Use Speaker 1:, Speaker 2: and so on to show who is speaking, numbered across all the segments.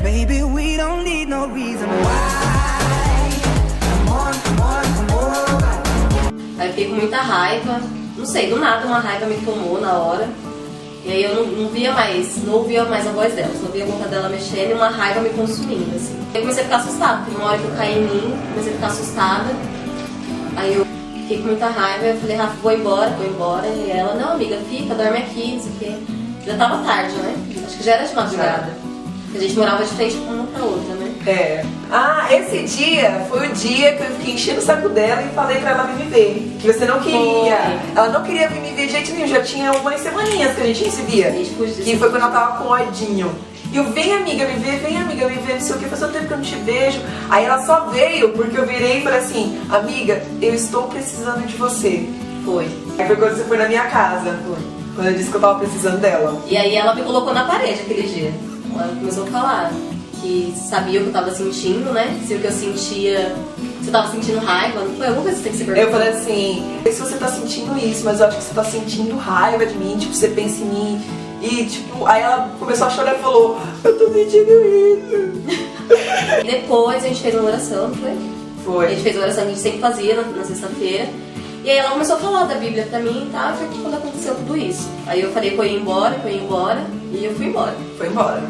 Speaker 1: Baby, we don't need no reason why. Come on, come on, come on.
Speaker 2: Aí eu fiquei com muita raiva, não sei, do nada uma raiva me tomou na hora. E aí eu não ouvia mais a voz dela, só ouvia a boca dela mexendo e uma raiva me consumindo, assim. Eu comecei a ficar assustada, porque uma hora que eu caí em mim, comecei a ficar assustada. Aí eu fiquei com muita raiva, eu falei, Rafa, vou embora. E ela, não amiga, fica, dorme aqui, não sei o quê. Já tava tarde, né? Acho que já era de madrugada. A gente morava de frente uma pra outra, né?
Speaker 3: É. Ah, esse dia foi o dia que eu fiquei enchendo o saco dela e falei pra ela vir me ver. Que você não queria.
Speaker 2: Foi.
Speaker 3: Ela não queria vir me ver de jeito nenhum. Já tinha algumas semaninhas que a gente se via. Que foi quando ela tava com ódinho. E eu, vem amiga me ver, não sei o que, faz tanto tempo que eu não te vejo. Aí ela só veio porque eu virei e falei assim, amiga, eu estou precisando de você.
Speaker 2: Foi.
Speaker 3: Aí foi quando você foi na minha casa.
Speaker 2: Foi.
Speaker 3: Quando eu disse que eu tava precisando dela.
Speaker 2: E aí ela me colocou na parede aquele dia. Ela começou a falar que sabia o que eu tava sentindo, né? Se o que eu sentia... Você tava sentindo raiva, não foi alguma coisa que você tem que se perguntar.
Speaker 3: Eu falei assim, se você tá sentindo isso, mas eu acho que você tá sentindo raiva de mim, tipo, você pensa em mim. E tipo, aí ela começou a chorar e falou, eu tô sentindo isso.
Speaker 2: Depois a gente fez uma oração, não foi?
Speaker 3: Foi.
Speaker 2: A gente fez uma oração que a gente sempre fazia na sexta-feira. E aí ela começou a falar da Bíblia pra mim e tal, e foi quando aconteceu tudo isso. Aí eu falei que eu ia embora, e eu fui embora.
Speaker 3: Foi embora.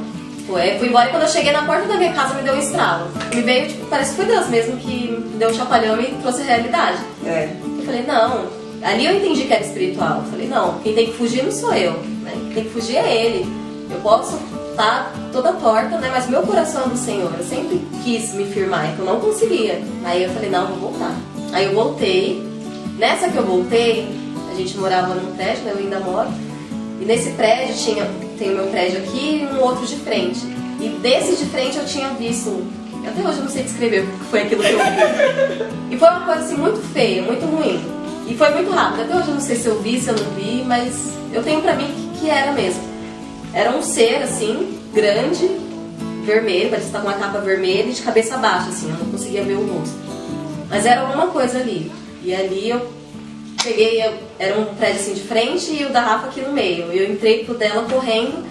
Speaker 2: Fui embora e quando eu cheguei na porta da minha casa me deu um estralo. Me veio, tipo, parece que foi Deus mesmo que me deu um chacoalhão e me trouxe a realidade.
Speaker 3: É.
Speaker 2: Eu falei, não, ali eu entendi que era espiritual. Eu falei, não, quem tem que fugir não sou eu, né? Quem tem que fugir é ele. Eu posso estar toda torta, né? Mas meu coração é do Senhor. Eu sempre quis me firmar, então eu não conseguia. Aí eu falei, não, vou voltar. Aí eu voltei. Nessa que eu voltei, a gente morava num prédio, né? Eu ainda moro. E nesse prédio tem o meu prédio aqui e um outro de frente. E desse de frente eu tinha visto, até hoje eu não sei descrever o que foi aquilo que eu vi. E foi uma coisa assim muito feia, muito ruim. E foi muito rápido, até hoje eu não sei se eu vi, se eu não vi, mas eu tenho pra mim que era mesmo. Era um ser assim, grande, vermelho, parecia estar com uma capa vermelha e de cabeça baixa, assim, eu não conseguia ver o rosto. Mas era alguma coisa ali. E ali eu peguei, era um prédio assim de frente e o da Rafa aqui no meio. Eu entrei pro dela correndo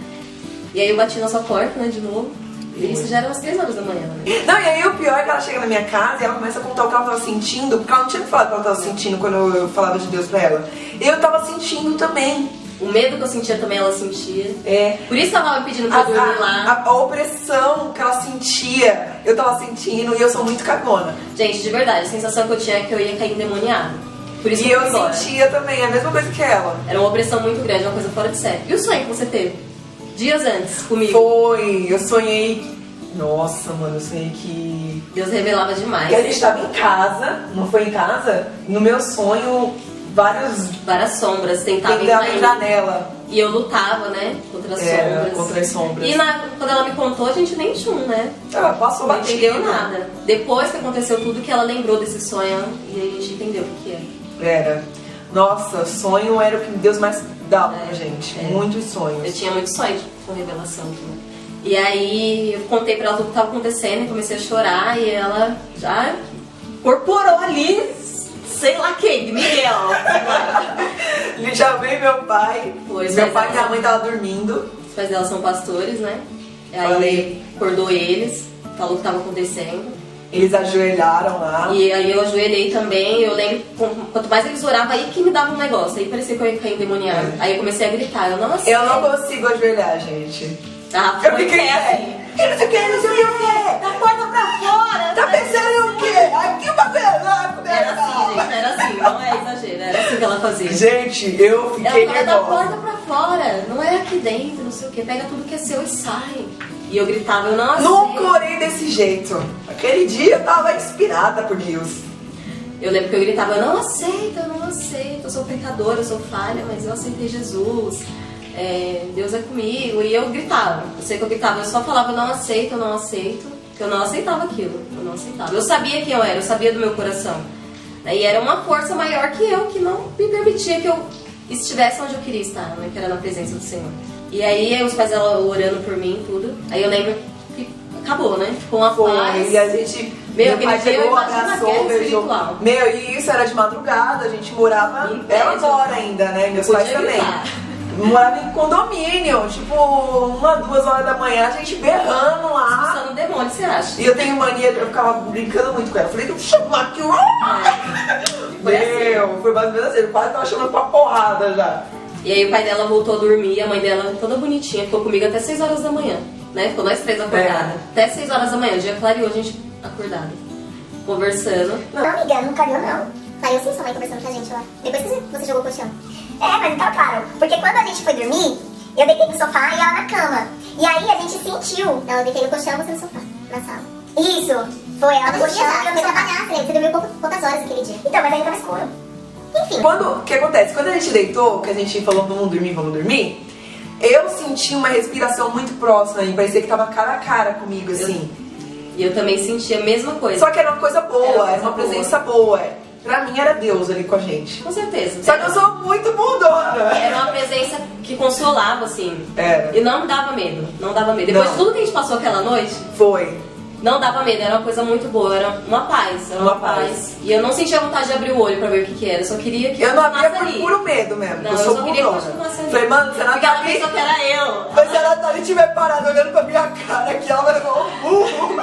Speaker 2: e aí eu bati na sua porta, né, de novo. E isso já era umas 3 horas da manhã, né?
Speaker 3: Não, e aí o pior é que ela chega na minha casa e ela começa a contar o que ela tava sentindo, porque ela não tinha me falado o que ela tava sentindo quando eu falava de Deus pra ela. Eu tava sentindo também.
Speaker 2: O medo que eu sentia também ela sentia.
Speaker 3: É.
Speaker 2: Por isso ela tava me pedindo pra eu dormir lá.
Speaker 3: A opressão que ela sentia, eu tava sentindo e eu sou muito cagona.
Speaker 2: Gente, de verdade, a sensação que eu tinha é que eu ia cair endemoniada. Por isso
Speaker 3: E
Speaker 2: que eu
Speaker 3: eu
Speaker 2: fui embora.
Speaker 3: sentia também, a mesma coisa que ela.
Speaker 2: Era uma opressão muito grande, uma coisa fora de série. E o sonho que você teve? Dias antes, comigo?
Speaker 3: Foi, eu sonhei. Nossa, mano, eu sonhei que
Speaker 2: Deus revelava demais.
Speaker 3: que a gente tava em casa, não foi em casa? No meu sonho,
Speaker 2: Várias sombras tentavam
Speaker 3: tentavam
Speaker 2: entrar
Speaker 3: entrar nela.
Speaker 2: E eu lutava, né? Contra as sombras.
Speaker 3: Contra as sombras.
Speaker 2: E quando ela me contou, a gente nem tinha, né?
Speaker 3: Ela passou
Speaker 2: Não
Speaker 3: batido.
Speaker 2: entendeu nada. Depois que aconteceu tudo, que ela lembrou desse sonho e a gente entendeu o que era.
Speaker 3: Era. Nossa, sonho era o que Deus mais dava pra gente. Muitos sonhos.
Speaker 2: Eu tinha muitos sonhos com revelação também. E aí eu contei pra ela tudo que estava acontecendo e comecei a chorar e ela já incorporou ali, sei lá quem, Miguel.
Speaker 3: Ele já veio meu pai.
Speaker 2: Foi,
Speaker 3: meu pai e minha mãe tava dormindo.
Speaker 2: Os pais dela são pastores, né? Aí
Speaker 3: Falei.
Speaker 2: acordou eles, falou o que estava acontecendo.
Speaker 3: Eles ajoelharam lá.
Speaker 2: E aí eu ajoelhei também, eu lembro, quanto mais eles oravam, aí que me dava um negócio, aí parecia que eu ia cair endemoniado. Aí eu comecei a gritar, eu não aceito.
Speaker 3: Eu não consigo ajoelhar, gente.
Speaker 2: Ah,
Speaker 3: Eu fiquei assim. Eu não sei o que, não sei o que.
Speaker 2: Da porta pra fora!
Speaker 3: Tá pensando o quê? Aqui o bagulho é louco, né?
Speaker 2: Era assim, gente, era assim, não é exagero, era assim que ela fazia.
Speaker 3: Gente, eu fiquei
Speaker 2: Ela fala da
Speaker 3: nervosa.
Speaker 2: porta pra fora, não é aqui dentro, não sei o que, pega tudo que é seu e sai. E eu gritava, eu não aceito.
Speaker 3: Nunca orei desse jeito. Aquele dia eu tava inspirada por Deus.
Speaker 2: Eu lembro que eu gritava, eu não aceito, eu sou pecadora, eu sou falha, mas eu aceitei Jesus. Deus é comigo, e eu gritava, eu sei que eu gritava, eu só falava eu não aceito, que eu não aceitava aquilo, eu não aceitava. Eu sabia quem eu era, eu sabia do meu coração. E era uma força maior que eu, que não me permitia que eu estivesse onde eu queria estar, né, que era na presença do Senhor. E aí os pais dela orando por mim e tudo, aí eu lembro que acabou, né, ficou uma paz.
Speaker 3: E a gente,
Speaker 2: meu
Speaker 3: pai
Speaker 2: dia eu
Speaker 3: pegou,
Speaker 2: imagino a
Speaker 3: abraçou,
Speaker 2: guerra
Speaker 3: beijou.
Speaker 2: espiritual.
Speaker 3: Meu, e isso era de madrugada, a gente morava,
Speaker 2: Em
Speaker 3: ela
Speaker 2: prédio.
Speaker 3: mora ainda, né, meus
Speaker 2: Podia
Speaker 3: pais também.
Speaker 2: gritar.
Speaker 3: Morava em condomínio, tipo, 1, 2 horas da manhã, a gente berrando lá.
Speaker 2: você acha.
Speaker 3: E eu tenho mania, eu ficava brincando muito com ela. Eu falei, não chama aqui.
Speaker 2: Foi assim.
Speaker 3: Foi mais ou menos assim. Eu quase tava chamando pra porrada já.
Speaker 2: E aí o pai dela voltou a dormir, a mãe dela toda bonitinha, ficou comigo até 6 horas da manhã, né? Ficou nós 3 acordadas. Até 6 horas da manhã, o dia clareou, a gente acordada, conversando.
Speaker 4: Não, amiga, não clareou não. Clareou sim sua mãe conversando com a gente lá. Depois que você jogou o colchão. Mas não tá claro. Porque quando a gente foi dormir, eu deitei no sofá e ela na cama. E aí a gente sentiu. Não, eu deitei no colchão e você no sofá, na sala. Isso, foi ela no colchão e eu fui trabalhar. Você dormiu poucas horas aquele dia. Então, mas aí tava escuro. Enfim.
Speaker 3: O que acontece? Quando a gente deitou, que a gente falou vamos dormir, eu senti uma respiração muito próxima e parecia que tava cara a cara comigo, assim.
Speaker 2: E eu também senti a mesma coisa.
Speaker 3: Só que era uma coisa boa, era uma presença boa. Pra mim era Deus ali com a gente.
Speaker 2: Com certeza.
Speaker 3: Só que eu sou muito bundona.
Speaker 2: Era uma presença que consolava, assim.
Speaker 3: Era.
Speaker 2: E não me dava medo, não dava medo. Depois de tudo que a gente passou aquela noite,
Speaker 3: Foi.
Speaker 2: não dava medo, era uma coisa muito boa, era uma paz,
Speaker 3: Uma paz.
Speaker 2: E eu não sentia vontade de abrir o olho pra ver o que era, eu só queria que
Speaker 3: Eu não abria
Speaker 2: continuasse
Speaker 3: por
Speaker 2: ali.
Speaker 3: puro medo mesmo.
Speaker 2: Não,
Speaker 3: eu
Speaker 2: eu
Speaker 3: sou
Speaker 2: só queria que
Speaker 3: bundona.
Speaker 2: continuasse ali.
Speaker 3: Falei, mano, se ela
Speaker 2: Porque
Speaker 3: tá
Speaker 2: ela
Speaker 3: ali.
Speaker 2: pensou que era eu.
Speaker 3: Mas se ela tá ali estiver parada olhando pra minha cara aqui, ela vai levar um burro.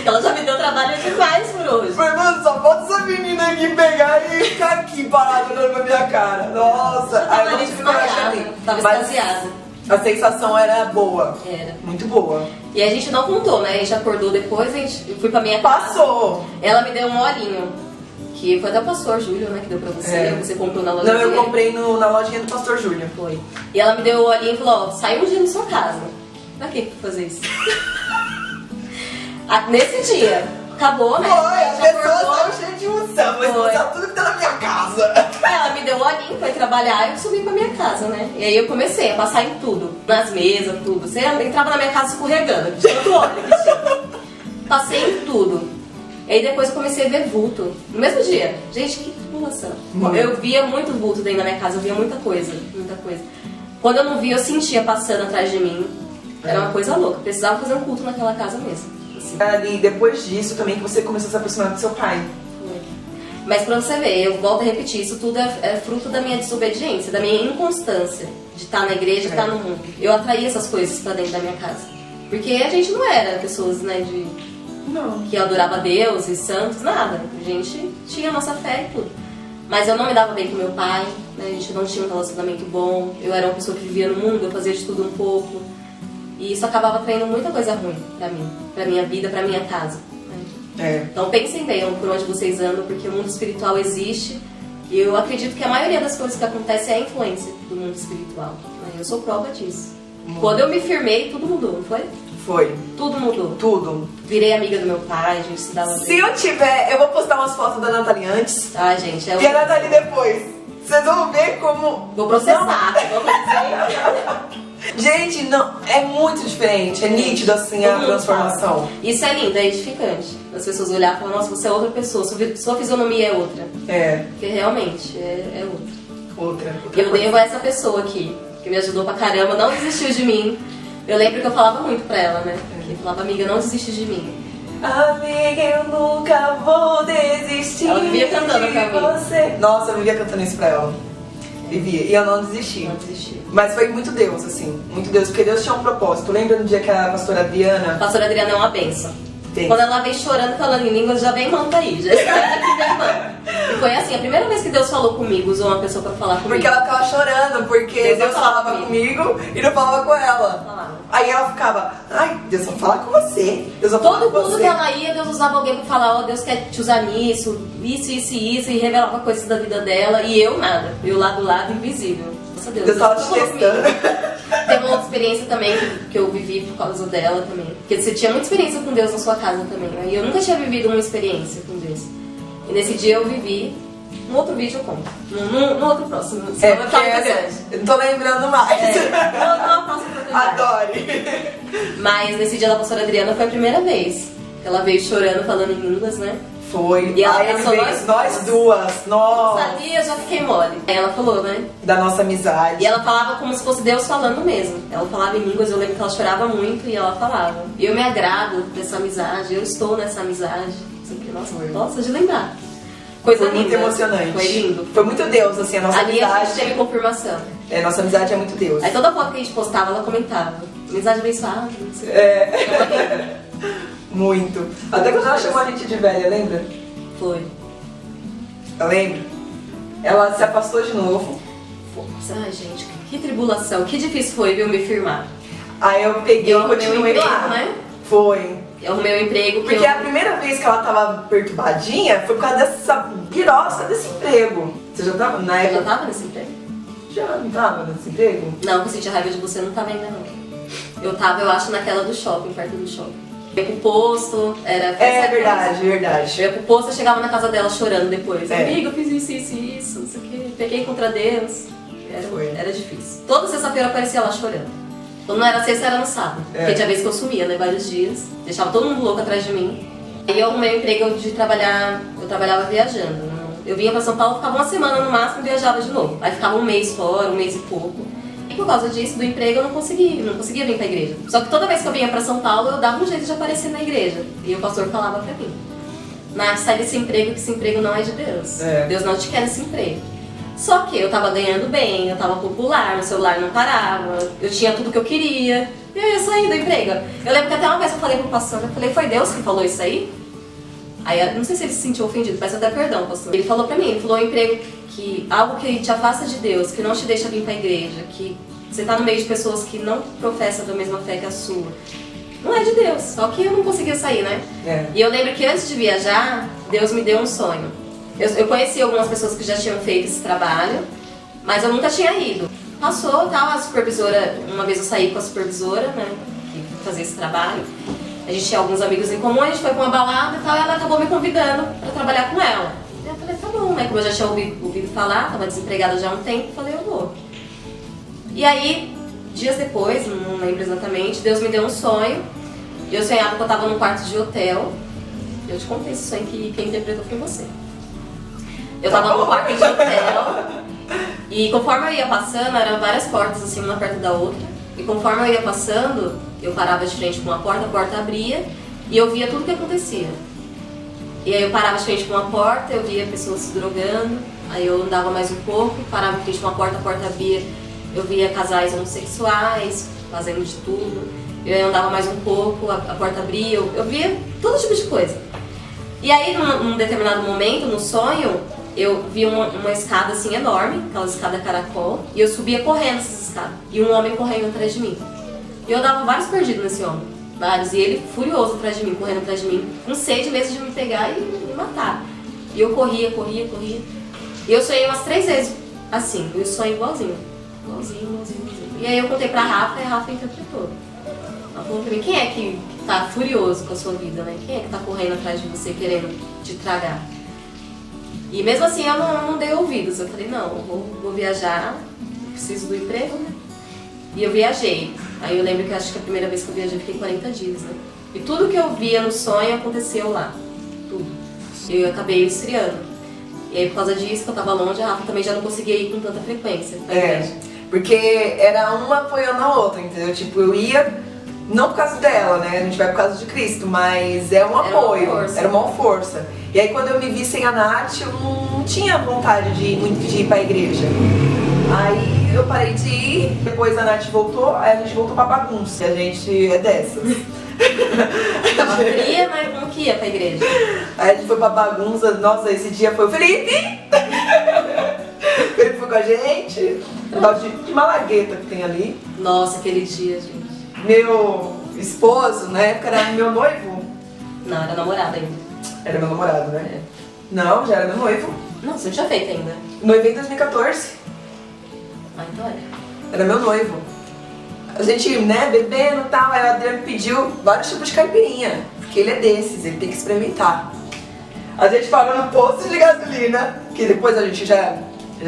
Speaker 2: Ela já me deu trabalho demais por hoje.
Speaker 3: Falei, mano, só falta essa menina aqui pegar e ficar aqui parada olhando pra minha cara. Nossa,
Speaker 2: Tava
Speaker 3: aí eu não
Speaker 2: ali
Speaker 3: tive coragem
Speaker 2: desmaiada,
Speaker 3: ali.
Speaker 2: tava
Speaker 3: Mas
Speaker 2: extasiada.
Speaker 3: a sensação era boa.
Speaker 2: Era.
Speaker 3: Muito boa.
Speaker 2: E a gente não contou, né? A gente acordou depois, eu fui pra minha casa.
Speaker 3: Passou.
Speaker 2: Ela me deu um olhinho, que foi até o pastor Júlio, né? Que deu pra você,
Speaker 3: É.
Speaker 2: você comprou na loja
Speaker 3: Não, eu
Speaker 2: dele.
Speaker 3: comprei na lojinha do Pastor Júlio.
Speaker 2: Foi. E ela me deu o olhinho e falou, ó, sai um dia na sua casa. Pra que fazer isso? Nesse dia, acabou, né?
Speaker 3: Foi,
Speaker 2: A
Speaker 3: as
Speaker 2: gente
Speaker 3: pessoas
Speaker 2: acordou.
Speaker 3: estavam cheias de unção, mas
Speaker 2: Foi.
Speaker 3: usar tudo que tá na minha casa.
Speaker 2: Ela me deu o olhinho, foi trabalhar e eu subi pra minha casa, né? E aí eu comecei a passar em tudo, nas mesas, tudo. Você entrava na minha casa escorregando, de tanto óleo que tinha. Passei em tudo. E aí depois eu comecei a ver vulto. No mesmo dia. Gente, que tribulação. Eu via muito vulto dentro da minha casa, eu via muita coisa, muita coisa. Quando eu não via, eu sentia passando atrás de mim. Era uma coisa louca. Precisava fazer um culto naquela casa mesmo. Assim.
Speaker 3: Ali, depois disso também que você começou a se aproximar do seu pai.
Speaker 2: Mas pra você ver, eu volto a repetir, isso tudo é fruto da minha desobediência, da minha inconstância de estar na igreja e estar no mundo. Eu atraí essas coisas pra dentro da minha casa. Porque a gente não era pessoas, né,
Speaker 3: Não.
Speaker 2: que adorava Deus e santos, nada. A gente tinha a nossa fé e tudo. Mas eu não me dava bem com meu pai, né, a gente não tinha um relacionamento bom. Eu era uma pessoa que vivia no mundo, eu fazia de tudo um pouco. E isso acabava atraindo muita coisa ruim pra mim, pra minha vida, pra minha casa.
Speaker 3: É.
Speaker 2: Então pensem bem por onde vocês andam, porque o mundo espiritual existe e eu acredito que a maioria das coisas que acontecem é a influência do mundo espiritual. Né? Eu sou prova disso. Quando eu me firmei, tudo mudou, não foi?
Speaker 3: Foi.
Speaker 2: Tudo mudou.
Speaker 3: Tudo.
Speaker 2: Virei amiga do meu pai, a gente se dava
Speaker 3: Se
Speaker 2: bem.
Speaker 3: eu tiver, eu vou postar umas fotos da Nathalie antes
Speaker 2: Ah, gente,
Speaker 3: e a Nathalie depois. Vocês vão ver como...
Speaker 2: Vou processar. Vou dizer.
Speaker 3: Gente, não, é muito diferente, é nítido assim a
Speaker 2: Todo mundo
Speaker 3: transformação.
Speaker 2: fala. Isso é lindo, é edificante. As pessoas olharem e falar, nossa, você é outra pessoa, sua fisionomia é outra.
Speaker 3: É,
Speaker 2: Porque realmente é outra.
Speaker 3: outra
Speaker 2: Eu devo a essa pessoa aqui, que me ajudou pra caramba, não desistiu de mim. Eu lembro que eu falava muito pra ela, né? Que eu falava, amiga, não desiste de mim.
Speaker 3: Amiga, eu nunca vou desistir.
Speaker 2: Ela vivia cantando
Speaker 3: de
Speaker 2: pra mim.
Speaker 3: você. Nossa, eu vivia cantando isso pra ela. Vivia. E eu não desisti.
Speaker 2: Não desisti.
Speaker 3: Mas foi muito Deus, assim. Muito Deus, porque Deus tinha um propósito. Lembra no dia que a pastora
Speaker 2: A
Speaker 3: Adriana...
Speaker 2: pastora Adriana é uma benção.
Speaker 3: Tem.
Speaker 2: Quando ela vem chorando, falando em línguas, já vem manta aí. Já espera que vem manta. E foi assim, a primeira vez que Deus falou comigo, usou uma pessoa pra falar comigo.
Speaker 3: Porque ela ficava chorando, porque
Speaker 2: Deus
Speaker 3: Deus
Speaker 2: não falava
Speaker 3: falava comigo e não falava com ela.
Speaker 2: Falava.
Speaker 3: Aí ela ficava, ai, Deus só fala com você. Deus só fala
Speaker 2: Todo
Speaker 3: com
Speaker 2: mundo
Speaker 3: você.
Speaker 2: que ela ia, Deus usava alguém pra falar, ó, Deus quer te usar nisso, isso, e revelava coisas da vida dela, e eu nada. Eu lá do lado, invisível. Nossa,
Speaker 3: Deus tava te
Speaker 2: falou
Speaker 3: testando.
Speaker 2: comigo. Teve uma outra experiência também que eu vivi por causa dela também. Porque você tinha muita experiência com Deus na sua casa também, né? E eu nunca tinha vivido uma experiência com Deus. E nesse dia eu vivi. Um outro vídeo eu conto. No outro próximo.
Speaker 3: É,
Speaker 2: Senão vai
Speaker 3: porque
Speaker 2: ficar muito grande.
Speaker 3: eu não tô lembrando mais.
Speaker 2: Numa próxima oportunidade.
Speaker 3: Adore.
Speaker 2: Mas nesse dia da pastora Adriana foi a primeira vez. Ela veio chorando, falando em línguas, né?
Speaker 3: Foi.
Speaker 2: E ela
Speaker 3: Aí
Speaker 2: passou
Speaker 3: veio nós duas. Nossa.
Speaker 2: Ali eu já fiquei mole. Aí ela falou, né?
Speaker 3: Da nossa amizade.
Speaker 2: E ela falava como se fosse Deus falando mesmo. Ela falava em línguas, eu lembro que ela chorava muito e ela falava. E eu me agrado dessa amizade, eu estou nessa amizade. Nossa, de lembrar. Coisa
Speaker 3: Foi muito
Speaker 2: linda.
Speaker 3: emocionante.
Speaker 2: Foi lindo.
Speaker 3: Foi muito Deus, assim, a nossa
Speaker 2: Ali a gente
Speaker 3: amizade.
Speaker 2: teve confirmação.
Speaker 3: É, nossa amizade é muito Deus.
Speaker 2: Aí toda foto que a gente postava, ela comentava. Amizade abençoada, não sei o quê.
Speaker 3: É. Muito. Até quando ela chamou a gente de velha, lembra?
Speaker 2: Foi.
Speaker 3: Eu lembro. Ela se afastou de novo.
Speaker 2: Ai, gente, que tribulação. Que difícil foi, viu, me firmar.
Speaker 3: Aí eu peguei e continuei
Speaker 2: emprego,
Speaker 3: lá.
Speaker 2: né?
Speaker 3: Foi.
Speaker 2: Eu arrumei um emprego que
Speaker 3: Porque a primeira vez que ela tava perturbadinha foi por causa dessa birosca desse emprego. Você já tava na
Speaker 2: Eu
Speaker 3: época?
Speaker 2: já tava nesse emprego?
Speaker 3: Já não tava nesse emprego?
Speaker 2: Não, que eu senti raiva de você, não tava ainda não. Eu tava, eu acho, naquela do shopping, perto do shopping. Eu ia pro posto, era...
Speaker 3: É verdade, verdade.
Speaker 2: Eu ia pro posto, eu chegava na casa dela chorando depois.
Speaker 3: É.
Speaker 2: Amiga, eu fiz isso, não sei o quê. Peguei contra Deus. Era difícil. Toda sexta-feira eu aparecia lá chorando. Quando não era sexta, era no sábado. Porque tinha vez que eu sumia, né? Vários dias. Deixava todo mundo louco atrás de mim. Aí eu arrumei um emprego de trabalhar... Eu trabalhava viajando. Eu vinha pra São Paulo, ficava uma semana no máximo e viajava de novo. Aí ficava um mês fora, um mês e pouco. E por causa disso, do emprego, eu não conseguia vir pra igreja. Só que toda vez que eu vinha pra São Paulo, eu dava um jeito de aparecer na igreja. E o pastor falava pra mim: Nath, sai desse emprego, que esse emprego não é de Deus. Deus não te quer nesse emprego. Só que eu tava ganhando bem, eu tava popular, meu celular não parava, eu tinha tudo que eu queria. E aí eu saí do emprego. Eu lembro que até uma vez eu falei pro pastor, eu falei: foi Deus que falou isso aí? Aí, não sei se ele se sentiu ofendido, peço até perdão, pastor. Ele falou pra mim, ele falou: um emprego que, algo que te afasta de Deus, que não te deixa vir pra igreja, que você tá no meio de pessoas que não professam da mesma fé que a sua, não é de Deus. Só que eu não conseguia sair, né? E eu lembro que antes de viajar, Deus me deu um sonho. Eu conheci algumas pessoas que já tinham feito esse trabalho, mas eu nunca tinha ido. Passou, tal, a supervisora, uma vez eu saí com a supervisora, né, que fazia esse trabalho. A gente tinha alguns amigos em comum, a gente foi pra uma balada e tal, e ela acabou me convidando pra trabalhar com ela. Eu falei: tá bom, né, como eu já tinha ouvido falar, tava desempregada já há um tempo, falei: eu vou. E aí, dias depois, não lembro exatamente, Deus me deu um sonho. E eu sonhava que eu tava num quarto de hotel. Eu te contei esse sonho que quem interpretou foi você. Eu tava num quarto de hotel e conforme eu ia passando, eram várias portas assim, uma perto da outra. E conforme eu ia passando, eu parava de frente com uma porta, a porta abria e eu via tudo o que acontecia. E aí eu parava de frente com uma porta, eu via pessoas se drogando. Aí eu andava mais um pouco, parava de frente com uma porta, a porta abria, eu via casais homossexuais fazendo de tudo. Eu andava mais um pouco, a porta abria, eu via todo tipo de coisa. E aí, num determinado momento, no sonho, eu vi uma escada assim enorme, aquela escada caracol, e eu subia correndo essas escadas. E um homem correndo atrás de mim. E eu dava vários perdidos nesse homem, vários. E ele furioso atrás de mim, correndo atrás de mim, com sede mesmo de me pegar e me matar. E eu corria. E eu sonhei umas 3 vezes assim, eu sonhei igualzinho. E aí eu contei pra Rafa e a Rafa interpretou. Ela falou pra mim: quem é que tá furioso com a sua vida, né? Quem é que tá correndo atrás de você, querendo te tragar? E mesmo assim eu não dei ouvidos. Eu falei: não, eu vou viajar, preciso do emprego, né? E eu viajei. Aí eu lembro que acho que a primeira vez que eu viajei eu fiquei 40 dias, né? E tudo que eu via no sonho aconteceu lá. Tudo. E eu acabei esfriando. E aí por causa disso, que eu tava longe, a Rafa também já não conseguia ir com tanta frequência.
Speaker 3: Porque era uma apoiando a outra, entendeu? Tipo, eu ia, não por causa dela, né? A gente vai por causa de Cristo, mas é um apoio, era uma força. E aí quando eu me vi sem a Nath, eu não tinha vontade de ir pra igreja. Aí eu parei de ir, depois a Nath voltou, aí a gente voltou pra bagunça. E a gente é dessas.
Speaker 2: Ela queria, mas não queria pra igreja.
Speaker 3: Aí a gente foi pra bagunça, nossa, esse dia foi o Felipe! Ele foi com a gente, o tal de malagueta que tem ali.
Speaker 2: Nossa, aquele dia, gente.
Speaker 3: Meu esposo, na época, era meu noivo.
Speaker 2: Não, era namorada ainda.
Speaker 3: Era meu namorado, né? Não, já era meu noivo.
Speaker 2: Não, você não tinha feito ainda.
Speaker 3: Noivei em 2014.
Speaker 2: Ah, então era.
Speaker 3: Era meu noivo. A gente, né, bebendo e tal, aí o Adriano pediu vários tipos de caipirinha. Porque ele é desses, ele tem que experimentar. A gente parou no posto de gasolina, que depois a gente já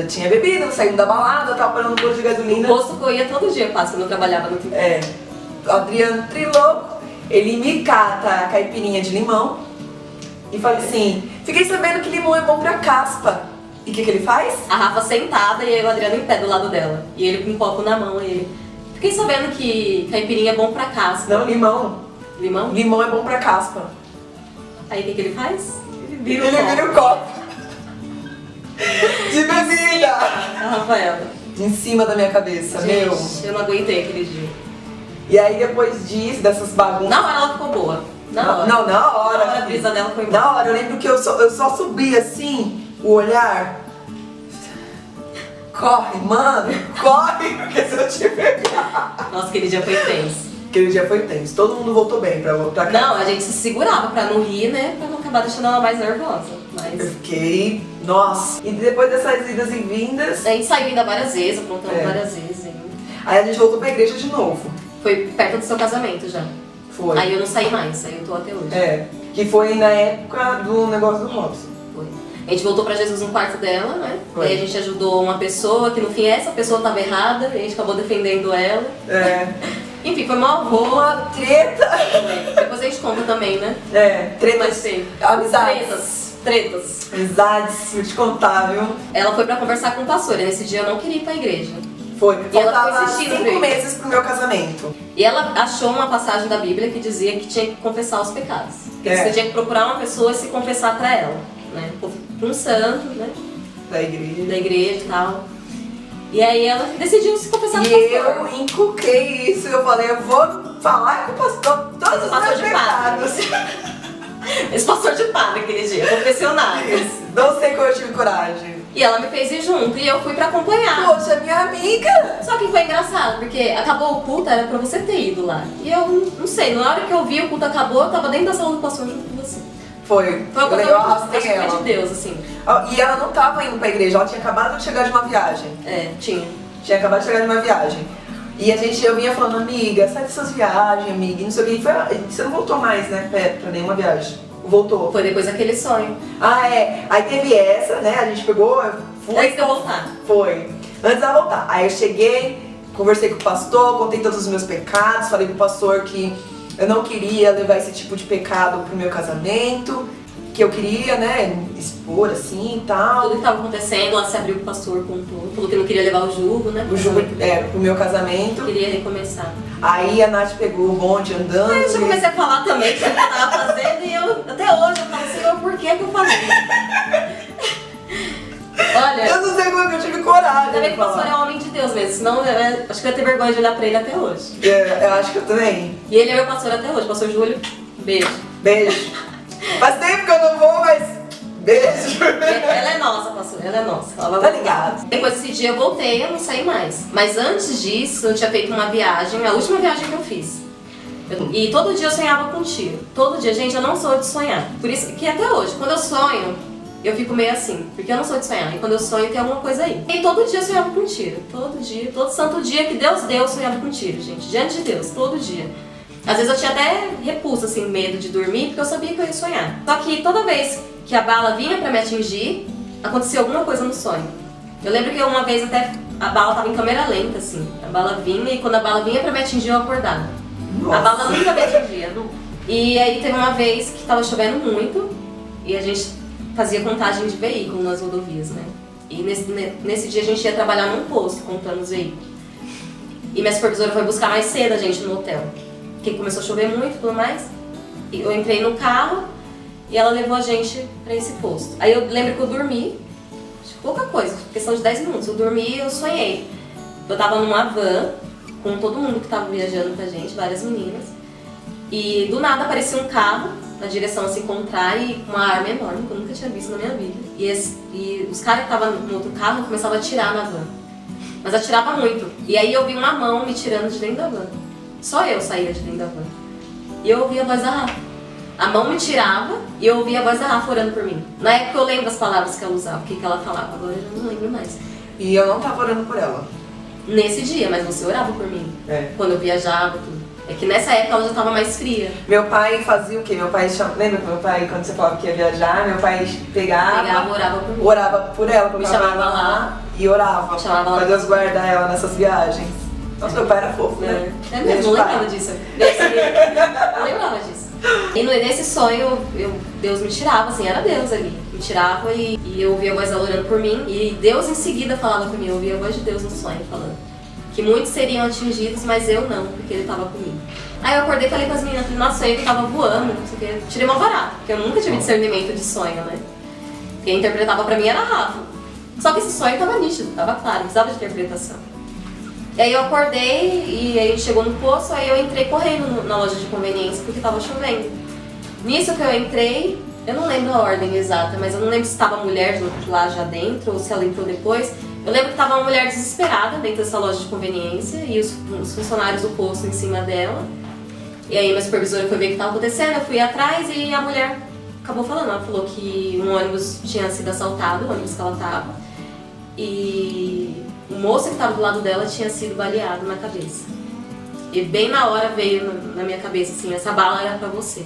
Speaker 3: tinha bebido, saímos da balada, tava parando no posto de gasolina.
Speaker 2: O posto que eu ia todo dia quase quando eu trabalhava no tempo.
Speaker 3: O Adriano trilou, ele me cata a caipirinha de limão e fala assim: fiquei sabendo que limão é bom pra caspa. E o que ele faz?
Speaker 2: A Rafa sentada e aí o Adriano em pé do lado dela. E ele com um copo na mão, e ele: fiquei sabendo que caipirinha é bom pra caspa.
Speaker 3: Não, limão.
Speaker 2: Limão?
Speaker 3: Limão é bom pra caspa.
Speaker 2: Aí o que ele faz? Ele vira
Speaker 3: o copo. De bebida!
Speaker 2: A Rafaela.
Speaker 3: Em cima da minha cabeça,
Speaker 2: Gente,
Speaker 3: meu.
Speaker 2: eu não aguentei aquele dia.
Speaker 3: E aí depois disso, dessas bagunças.
Speaker 2: Na hora ela ficou boa. Na hora.
Speaker 3: Não, na hora.
Speaker 2: Na hora a brisa dela foi embora.
Speaker 3: Na hora, eu lembro que eu só subi assim, o olhar. Corre, mano, corre, porque se eu te pegar.
Speaker 2: Nossa, aquele dia foi tenso.
Speaker 3: Aquele dia foi tenso, todo mundo voltou bem pra casa.
Speaker 2: Não, a gente se segurava pra não rir, né? Pra não acabar deixando ela mais nervosa.
Speaker 3: Eu
Speaker 2: Mas
Speaker 3: fiquei, nossa. E depois dessas idas e vindas,
Speaker 2: a gente saiu ainda várias vezes, aprontando
Speaker 3: É.
Speaker 2: várias vezes. Hein?
Speaker 3: aí a gente voltou pra igreja de novo.
Speaker 2: Foi perto do seu casamento já.
Speaker 3: Foi.
Speaker 2: Aí eu não saí mais, aí eu tô até hoje.
Speaker 3: É, que foi na época do negócio do Robson.
Speaker 2: Foi. A gente voltou pra Jesus no quarto dela, né?
Speaker 3: Foi.
Speaker 2: Aí a gente ajudou uma pessoa que no fim essa pessoa tava errada, e a gente acabou defendendo ela.
Speaker 3: É,
Speaker 2: Enfim, foi mal avô.
Speaker 3: uma treta.
Speaker 2: Depois a gente conta também, né?
Speaker 3: É,
Speaker 2: Mas
Speaker 3: tretas,
Speaker 2: sim.
Speaker 3: amizades.
Speaker 2: Tretas.
Speaker 3: Amizades, vou te contar, viu?
Speaker 2: Ela foi pra conversar com o pastor, e nesse dia eu não queria ir pra igreja.
Speaker 3: Foi,
Speaker 2: E ela foi
Speaker 3: faltava
Speaker 2: insistindo
Speaker 3: 5
Speaker 2: pra ir.
Speaker 3: meses pro meu casamento.
Speaker 2: E ela achou uma passagem da Bíblia que dizia que tinha que confessar os pecados. Que
Speaker 3: É.
Speaker 2: você tinha que procurar uma pessoa e se confessar pra ela, né? Um santo, né?
Speaker 3: Da igreja.
Speaker 2: Da igreja e tal. E aí ela decidiu se confessar com o
Speaker 3: E
Speaker 2: pastor.
Speaker 3: eu inculquei isso, eu falei, eu vou falar com o pastor todos os
Speaker 2: Pastor
Speaker 3: meus
Speaker 2: de
Speaker 3: pecados.
Speaker 2: Esse pastor de padre aquele dia, confessionário.
Speaker 3: Isso. Não sei como eu tive coragem.
Speaker 2: E ela me fez ir junto e eu fui pra acompanhar.
Speaker 3: Poxa, minha amiga!
Speaker 2: Só que foi engraçado, porque acabou o culto, era pra você ter ido lá. E eu não sei, na hora que eu vi o culto acabou, eu tava dentro da sala do pastor junto com você.
Speaker 3: Foi.
Speaker 2: Foi uma coisa
Speaker 3: Eu
Speaker 2: muito,
Speaker 3: arrastei
Speaker 2: acho que foi
Speaker 3: ela.
Speaker 2: de Deus, assim.
Speaker 3: E ela não tava indo pra igreja, ela tinha acabado de chegar de uma viagem.
Speaker 2: É, tinha.
Speaker 3: Tinha acabado de chegar de uma viagem. E eu vinha falando, amiga, sai dessas viagens, amiga, e não sei o que. Você não voltou mais, né, pra nenhuma viagem. Voltou.
Speaker 2: Foi depois daquele sonho.
Speaker 3: Ah, é. Aí teve essa, né, a gente pegou, eu fui.
Speaker 2: Antes de eu voltar.
Speaker 3: Foi. Antes dela voltar. Aí eu cheguei, conversei com o pastor, contei todos os meus pecados, falei pro pastor que eu não queria levar esse tipo de pecado pro meu casamento, que eu queria, né, expor assim e tal.
Speaker 2: Tudo que tava acontecendo, ela se abriu pro pastor, contou. Falou que não queria levar o jugo, né?
Speaker 3: O jogo pro meu casamento.
Speaker 2: Queria recomeçar.
Speaker 3: Aí a Nath pegou o bonde andando.
Speaker 2: Aí eu já comecei a falar também o que eu tava fazendo e eu, até hoje, eu falo, Senhor, por que que eu falei? Olha,
Speaker 3: Eu não sei como que eu tive coragem.
Speaker 2: ainda bem
Speaker 3: de
Speaker 2: que o pastor é
Speaker 3: falar.
Speaker 2: um homem de Deus mesmo, senão acho que eu ia ter vergonha de olhar pra ele até hoje.
Speaker 3: Eu acho que eu também.
Speaker 2: E ele é meu pastor até hoje, pastor Júlio, beijo.
Speaker 3: Beijo. Faz tempo que eu não vou, mas beijo.
Speaker 2: Ela é nossa, pastor, ela é nossa. Ela vai
Speaker 3: Tá
Speaker 2: voltar.
Speaker 3: ligado.
Speaker 2: Depois desse dia eu voltei, eu não saí mais. Mas antes disso, eu tinha feito uma viagem, a última viagem que eu fiz. E todo dia eu sonhava com um tiro. Todo dia, gente, eu não sou de sonhar. Por isso que até hoje, quando eu sonho, eu fico meio assim, porque eu não sou de sonhar. E quando eu sonho, tem alguma coisa aí. E todo dia eu sonhava com um tiro. Todo dia, todo santo dia que Deus deu, eu sonhava com um tiro, gente. Diante de Deus, todo dia. Às vezes eu tinha até repulsa, assim, medo de dormir, porque eu sabia que eu ia sonhar. Só que toda vez que a bala vinha pra me atingir, acontecia alguma coisa no sonho. Eu lembro que uma vez até a bala tava em câmera lenta, assim. A bala vinha e quando a bala vinha pra me atingir, eu acordava.
Speaker 3: Nossa.
Speaker 2: A bala nunca me atingia, nunca. E aí teve uma vez que tava chovendo muito e a gente fazia contagem de veículos nas rodovias, né? E nesse dia a gente ia trabalhar num posto contando os veículos. E minha supervisora foi buscar mais cedo a gente no hotel. Porque começou a chover muito e tudo mais. E eu entrei no carro e ela levou a gente pra esse posto. Aí eu lembro que eu dormi, acho que pouca coisa, questão de 10 minutos. Eu dormi e eu sonhei. Eu tava numa van com todo mundo que tava viajando com a gente, várias meninas. E do nada aparecia um carro na direção assim contrária e com uma arma enorme que eu nunca tinha visto na minha vida. E os caras que estavam no outro carro começavam a atirar na van. Mas atirava muito. E aí eu vi uma mão me tirando de dentro da van. Só eu saía de dentro da van. E eu ouvia a voz da Rafa. A mão me tirava e eu ouvia a voz da Rafa orando por mim. Na época eu lembro as palavras que ela usava, o que ela falava. Agora eu já não lembro mais.
Speaker 3: E eu não tava orando por ela.
Speaker 2: Nesse dia, mas você orava por mim.
Speaker 3: É.
Speaker 2: Quando eu viajava, tudo. É que nessa época ela já tava mais fria.
Speaker 3: Meu pai fazia o quê? Meu pai lembra que meu pai, quando você falava que ia viajar, meu pai
Speaker 2: Pegava, orava por mim.
Speaker 3: orava por ela,
Speaker 2: Me
Speaker 3: colocava
Speaker 2: chamava
Speaker 3: ela
Speaker 2: lá.
Speaker 3: e orava.
Speaker 2: Chamava lá.
Speaker 3: Pra Deus guardar ela nessas viagens. Nossa, meu pai era fofo, né?
Speaker 2: É mesmo, não
Speaker 3: Beijo,
Speaker 2: lembrava
Speaker 3: pai.
Speaker 2: disso. Não lembrava disso. E nesse sonho, Deus me tirava, assim, era Deus ali. Me tirava e eu ouvia a voz dela orando por mim. E Deus em seguida falava comigo, eu ouvia a voz de Deus no sonho falando. Que muitos seriam atingidos, mas eu não, porque ele estava comigo. Aí eu acordei e falei com as meninas, nossa, sonhei que eu tava voando, não sei o quê. Tirei uma barato, porque eu nunca tive discernimento de sonho, né? Quem interpretava pra mim era a Rafa. Só que esse sonho tava nítido, tava claro, não precisava de interpretação. E aí eu acordei e aí chegou no poço, aí eu entrei correndo na loja de conveniência porque tava chovendo. Nisso que eu entrei, eu não lembro a ordem exata, mas eu não lembro se estava a mulher lá já dentro ou se ela entrou depois. Eu lembro que estava uma mulher desesperada dentro dessa loja de conveniência e os funcionários do posto em cima dela. E aí minha supervisora foi ver o que estava acontecendo, eu fui atrás e a mulher acabou falando. Ela falou que um ônibus tinha sido assaltado, o ônibus que ela estava, e o moço que estava do lado dela tinha sido baleado na cabeça. E bem na hora veio na minha cabeça assim, essa bala era pra você.